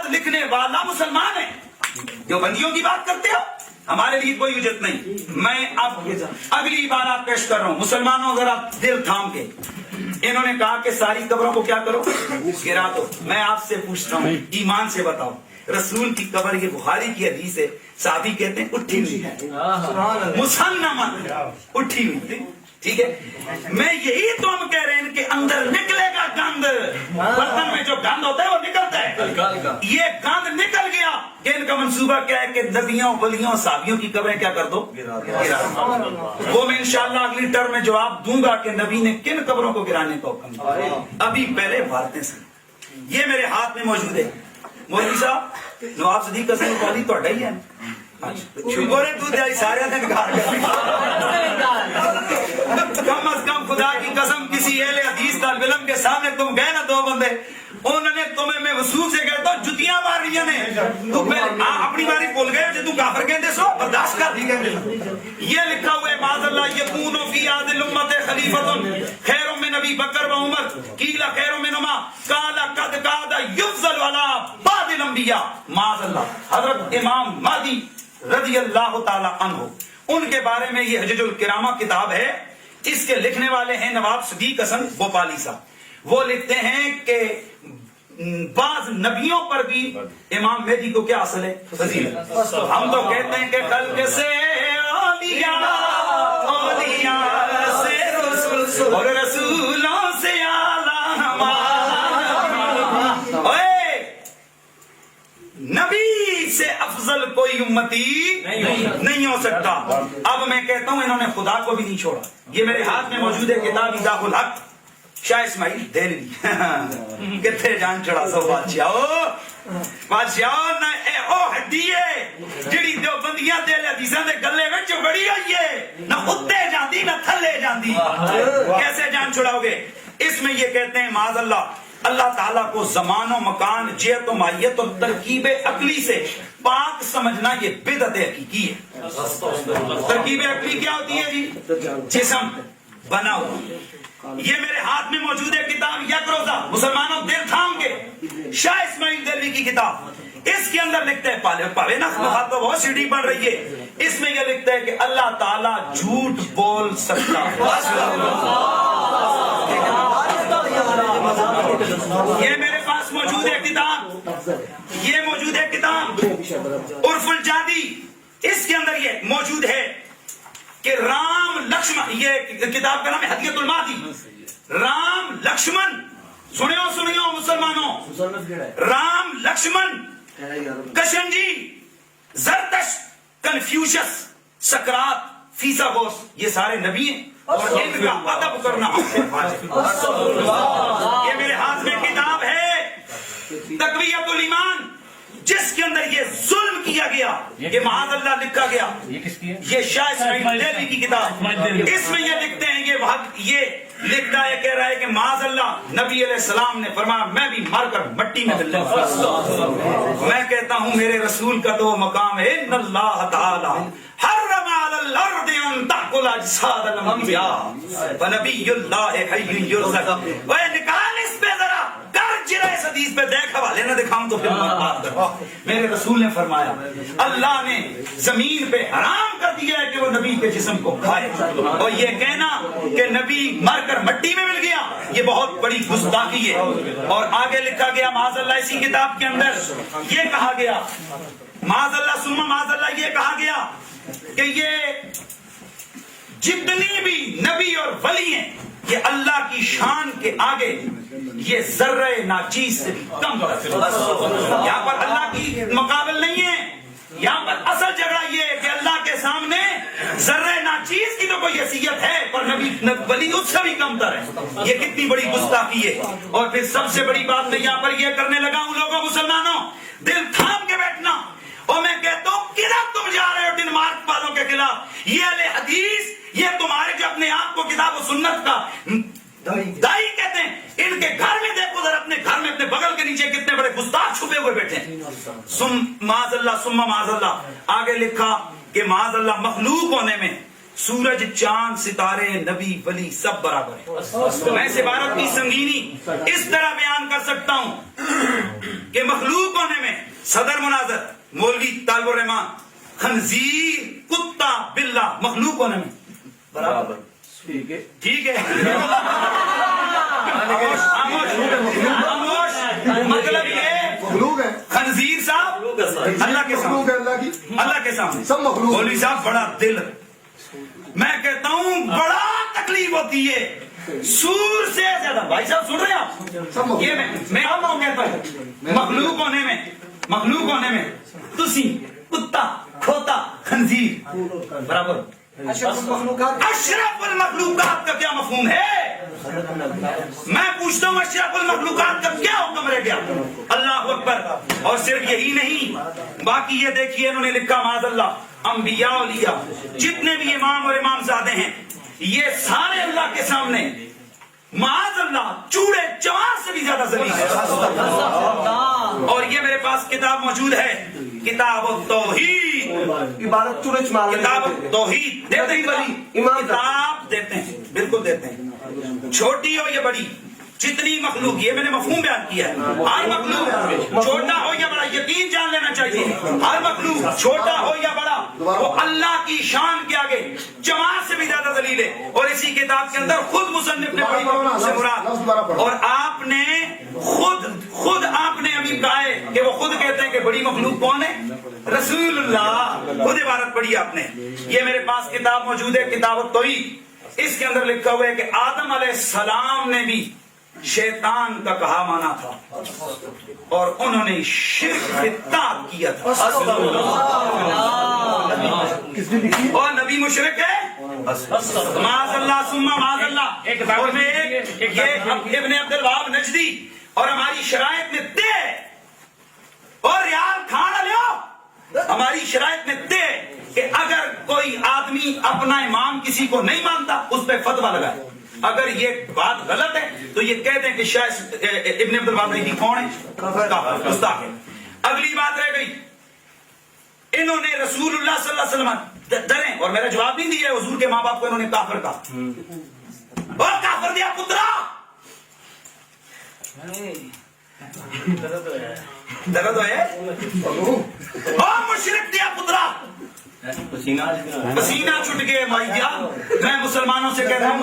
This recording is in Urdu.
خط لکھنے والا مسلمان ہے. جو بندیوں کی بات کرتے ہو ہمارے لیے کوئی اجت نہیں. میں اب اگلی عبارات پیش کر رہا ہوں. مسلمانوں ذرا دل تھام کے. انہوں نے کہا کہ ساری قبروں کو کیا کرو, گرا دو. میں آپ سے پوچھتا ہوں ایمان سے بتاؤ, رسول کی قبر یہ بخاری کی حدیث ہے, صحابی کہتے ہیں اٹھی ہوئی ہے, مسنمن اٹھی ہوئی. ٹھیک ہے, میں یہی تو ہم کہہ رہے ہیں کہ اندر نکلے گا گند. برتن میں جو گند ہوتا ہے وہ نکلتا ہے. یہ گند نکل گیا کہ ان کا منصوبہ کیا ہے کہ نبیوں ولیوں صحابیوں کی قبریں کیا کر دو, گرا دو. وہ میں انشاءاللہ اگلی ٹرم میں جواب دوں گا کہ نبی نے کن قبروں کو گرانے کا حکم دیا. ابھی پہلے بھارتیں سے یہ میرے ہاتھ میں موجود ہے. مولوی صاحب نواب صدیق حسن قادری تو ہی ہے, شکر ہے تو دے سارے دن گھر کم از کم خدا کی قسم کسی اہل حدیث طالب علم کے سامنے تم گئے نا دو بندے, انہوں نے تمہیں میں وصول سے کہتا ہوں جتیاں مار رہی ہیں تو اپنی باری بول گئے جو تم کافر کہتے سو برداشت کر دی گئے. یہ لکھا ہوا ہے معاذ اللہ یکون فی هذه الامه خلیفۃ خیر من ابی بکر و عمر قیل خیر منهما قال قد قاد یفضل علی بعض الانبیاء. معاذ اللہ حضرت امام مہدی رضی اللہ تعالی عنہ, ان کے بارے میں یہ حجج الکرامہ کتاب ہے. اس کے لکھنے والے ہیں نواب صدیق حسن بھوپالی صاحب. وہ لکھتے ہیں کہ بعض نبیوں پر بھی امام مہدی کو کیا اصل ہے, فضیلت. ہم تو کہتے ہیں کہ خلق سے اولیاء, اولیاء سے رسول اور رسولوں سے اعلیٰ ہمارا. نبی سے افضل کوئی امتی نہیں ہو سکتا. اب میں کہتا ہوں انہوں نے خدا کو بھی نہیں چھوڑا. یہ میرے ہاتھ میں موجود ہے کتاب ایضاح الحق شاہ اسماعیل دہلوی. کتنے جان چڑھا سو بادشاہ نہ او ہڈیے جڑی دیوبندیاں دے حدیثاں دے گلے وچ بڑی ہوئی ہے, نہ اتے جاندی نہ تھلے جاندی. کیسے جان چھڑاؤ گے؟ اس میں یہ کہتے ہیں معاذ اللہ اللہ تعالیٰ کو زمان و مکان, جہت و ماہیت اور ترکیب عقلی سے پاک سمجھنا یہ بدعت حقیقی ہے. ترکیب عقلی کیا ہوتی ہے جی؟ جسم بنا ہوا. یہ میرے ہاتھ میں موجود ہے کتاب یک روزہ, مسلمانوں دل تھام کے, شاہ اسماعیل دہلوی کی کتاب. اس کے اندر لکھتے ہیں پاوے نہ تو بہت سیڑھی بن رہی ہے. اس میں یہ لکھتا ہے کہ اللہ تعالیٰ جھوٹ بول سکتا یہ میرے پاس موجود ہے کتاب, یہ موجود ہے کتاب عرف الجادی. اس کے اندر یہ موجود ہے کہ رام لکشمن, یہ کتاب کا نام ہے ہدیۃ المہدی. رام لکشمن سنیو مسلمانوں, رام لکشمن کشنجی زرتش کنفیوشس سقراط فیثاغورس یہ سارے نبی ہیں اور ان کا ادب کرنا یہ میرے ہاتھ میں کتاب ہے تقویۃ الایمان, جس کے اندر یہ ظلم کیا گیا, یہ معاذ اللہ لکھا گیا. یہ شاہ اسماعیل دہلوی کی کتاب. اس میں یہ لکھتے ہیں یہ لکھتا ہے کہہ رہا ہے کہ معاذ اللہ نبی علیہ السلام نے فرمایا میں بھی مر کر مٹی میں مل جاؤں. میں کہتا ہوں میرے رسول کا تو مقام ہے ان اللہ تعالی حرم علی الارض ان تاکل اجساد الانبیاء ونبی اللہ حی یرزق. وہ نکال اس پہ ذرا اس حدیث پہ دیکھ حوالے نہ دکھاؤں تو پھر بات کرو. میرے رسول نے فرمایا اللہ نے زمین پہ حرام کر دیا ہے کہ وہ نبی کے جسم کو کھائے, اور یہ کہنا کہ نبی مر کر مٹی میں مل گیا یہ بہت بڑی گستاخی ہے. اور آگے لکھا گیا معاذ اللہ اسی کتاب کے اندر یہ کہا گیا معاذ اللہ ثم معاذ اللہ یہ کہا گیا کہ یہ جتنی بھی نبی اور ولی ہیں یہ اللہ کی شان کے آگے یہ ذرہ ناچیز سے بھی کم ہے. یہاں پر اللہ کی مقابل نہیں ہے, یہاں پر اصل جگہ یہ ہے کہ اللہ کے سامنے ذرہ ناچیز کی تو کوئی حیثیت ہے پر نبی ولی اس سے بھی کم تر ہے. یہ کتنی بڑی گستاخی ہے. اور پھر سب سے بڑی بات میں یہاں پر یہ کرنے لگا ہوں لوگوں مسلمانوں دل تھام کے بیٹھنا, اور میں کہتا ہوں کدھر تم جا رہے ہو ڈنمارک والوں کے خلاف. یہ اہل حدیث یہ تمہارے جو اپنے آپ کو کتاب و سنت کا دائی کہتے ہیں, ان کے گھر میں دیکھو ذرا اپنے گھر میں اپنے بغل کے نیچے کتنے بڑے گستاخ چھپے ہوئے بیٹھے ہیں. معاذ اللہ ثم معاذ اللہ آگے لکھا کہ معاذ اللہ مخلوق ہونے میں سورج چاند ستارے نبی ولی سب برابر ہیں. میں اس عبارت کی سنگینی اس طرح بیان کر سکتا ہوں کہ مخلوق ہونے میں صدر مناظر مولوی طالب الرحمان، خنزیر کتا بلہ مخلوق ہونے میں برابر. ٹھیک ہے خاموش. مطلب یہ مخلوق ہے، خنزیر صاحب اللہ کے مخلوق ہے، سامنے، اللہ کی اللہ کے سامنے سب مخلوق. مولوی صاحب بڑا دل، میں کہتا ہوں بڑا تکلیف ہوتی ہے سور سے زیادہ. بھائی صاحب سن رہے ہیں آپ؟ یہ میں آپ کو کہتا ہوں مخلوق ہونے میں تسی کتا کھوتا خنزیر برابر. اشرف المخلوقات کا کیا مفہوم ہے؟ میں پوچھتا ہوں اشرف المخلوقات کا کیا حکم رہ گیا؟ اللہ اکبر. اور صرف یہی نہیں، باقی یہ دیکھیے انہوں نے لکھا معاذ اللہ انبیاء اولیاء جتنے بھی امام اور امام زادے ہیں یہ سارے اللہ کے سامنے معاذ اللہ چوڑے چوار سے بھی زیادہ ذلیل ہے. اور یہ میرے پاس کتاب موجود ہے، کتاب التوحید، عبادت چورے چمار کتاب التوحید دیتے ہیں بڑی کتاب دیتے ہیں، بالکل دیتے ہیں، چھوٹی ہو یا بڑی جتنی مخلوق، یہ میں نے مفہوم بیان کیا ہے، ہر مخلوق چھوٹا ہو یا بڑا یقین جان لینا چاہیے، ہر مخلوق چھوٹا ہو یا بڑا وہ اللہ کی شان کے آگے جماعت سے بھی زیادہ ذلیل ہے. اور اسی کتاب کے اندر خود مصنف نے بڑی مخلوق سے مراد، اور آپ نے خود آپ نے ابھی کہا ہے کہ وہ خود کہتے ہیں کہ بڑی مخلوق کون ہے؟ رسول اللہ. خود عبارت پڑھی آپ نے. یہ میرے پاس کتاب موجود ہے کتاب التوحید، اس کے اندر لکھا ہوا ہے کہ آدم علیہ السلام نے بھی شیطان کا کہا مانا تھا اور انہوں نے شرک اطاعت کیا تھا. اور نبی مشرک ہے معاذ اللہ ثم معاذ اللہ. اور میں یہ ابن عبد الوہاب نجدی اور ہماری شرائط میں دے اور ریال کھانا لیو، ہماری شرائط میں دے کہ اگر کوئی آدمی اپنا امام کسی کو نہیں مانتا اس پہ فتویٰ لگائے. اگر یہ بات غلط ہے تو یہ کہہ دیں کہ شاید ابن عبد الوہاب نجدی کون ہے؟ کافر، گستاخ ہے. اگلی بات رہ گئی، انہوں نے رسول اللہ صلی اللہ علیہ وسلم ڈریں، اور میرا جواب نہیں دیا حضور کے ماں باپ کو انہوں نے کافر کہا. اور کافر دیا پترا، درد ہے اور مشرک دیا پترا. پسینہ چھٹ گئے بھائی جان. میں مسلمانوں سے کہتا ہوں